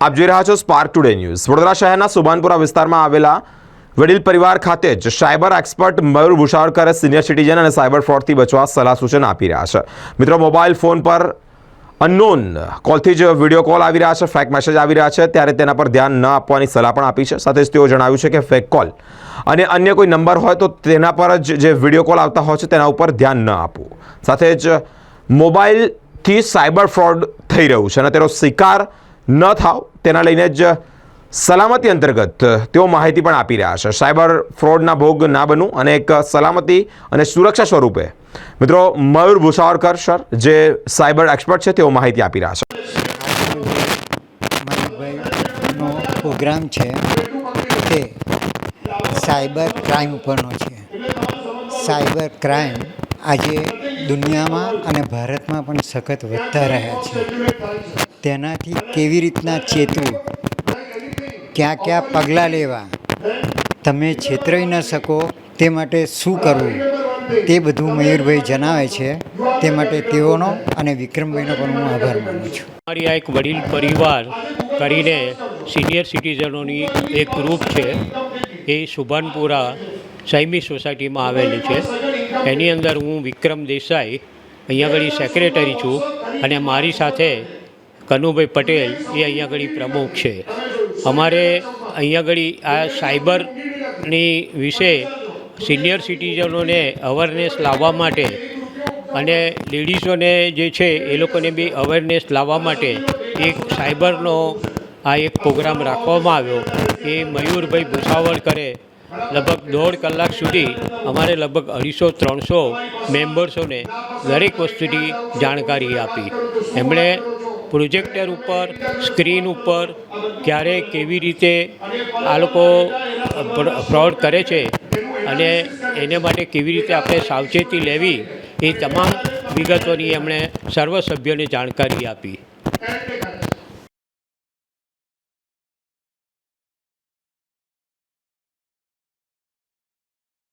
આપ જોઈ રહ્યા છો સ્પાર્ક ટુડે ન્યૂઝ। વડોદરા શહેરના સુભાનપુરા વિસ્તારમાં આવેલા વડીલ પરિવાર ખાતે જ સાયબર એક્સપર્ટ મયુર ભૂસાવળકરે સિનિયર સિટીઝન અને સાયબર ફ્રોડથી બચવા સલાહ સૂચન આપી રહ્યા છે। મિત્રો, મોબાઈલ ફોન પર અનનોન કોલથી જ વિડીયો કોલ આવી રહ્યા છે, ફેક મેસેજ આવી રહ્યા છે, ત્યારે તેના પર ધ્યાન ન આપવાની સલાહ પણ આપી છે। સાથે જ તેઓ જણાવ્યું છે કે ફેક કોલ અને અન્ય કોઈ નંબર હોય તો તેના પર જ જે વિડીયો કોલ આવતા હોય છે તેના ઉપર ધ્યાન ન આપવું। સાથે જ મોબાઈલથી સાયબર ફ્રોડ થઈ રહ્યું છે અને તેનો શિકાર ન થાવ તેના લઈને જ સલામતી અંતર્ગત તેઓ માહિતી પણ આપી રહ્યા છે। સાયબર ફ્રોડના ભોગ ના બનવું અને એક સલામતી અને સુરક્ષા સ્વરૂપે મિત્રો મયુર ભૂસાવળકર સર જે સાયબર એક્સપર્ટ છે તેઓ માહિતી આપી રહ્યા છે। મયુરભાઈનો પ્રોગ્રામ છે તે સાયબર ક્રાઇમ ઉપરનો છે। સાયબર ક્રાઇમ આજે દુનિયામાં અને ભારતમાં પણ સખત વધતા રહ્યા છે। તેનાથી કેવી રીતના ચેતવું, ક્યાં ક્યાં પગલાં લેવા, તમે છેતરાઈ ન શકો તે માટે શું કરવું, તે બધું મયુરભાઈ જણાવે છે। તે માટે તેઓનો અને વિક્રમભાઈનો પણ હું આભાર માનું છું। અમારી આ એક વડીલ પરિવાર કરીને સિનિયર સિટીઝનોની એક ગ્રુપ છે, એ સુભાનપુરા સાયમી સોસાયટીમાં આવેલી છે। એની અંદર હું વિક્રમ દેસાઈ અહીંયા આગળ સેક્રેટરી છું અને મારી સાથે કનુભાઈ પટેલ એ અહીંયા આગળ પ્રમુખ છે। અમારે અહીંયા આગળ આ સાયબરની વિશે સિનિયર સિટીઝનોને અવેરનેસ લાવવા માટે અને લેડીઝોને જે છે એ લોકોને બી અવેરનેસ લાવવા માટે એક સાયબરનો આ એક પ્રોગ્રામ રાખવામાં આવ્યો। એ મયુરભાઈ ભૂસાવળકરે લગભગ 1.5 કલાક સુધી અમારે લગભગ 250-300 મેમ્બર્સોને દરેક વસ્તુની જાણકારી આપી। એમણે પ્રોજેક્ટર ઉપર, સ્ક્રીન ઉપર ક્યારે કેવી રીતે આ લોકો ફ્રોડ કરે છે અને એને માટે કેવી રીતે આપણે સાવચેતી લેવી એ તમામ વિગતોની એમણે સર્વ સભ્યોને જાણકારી આપી।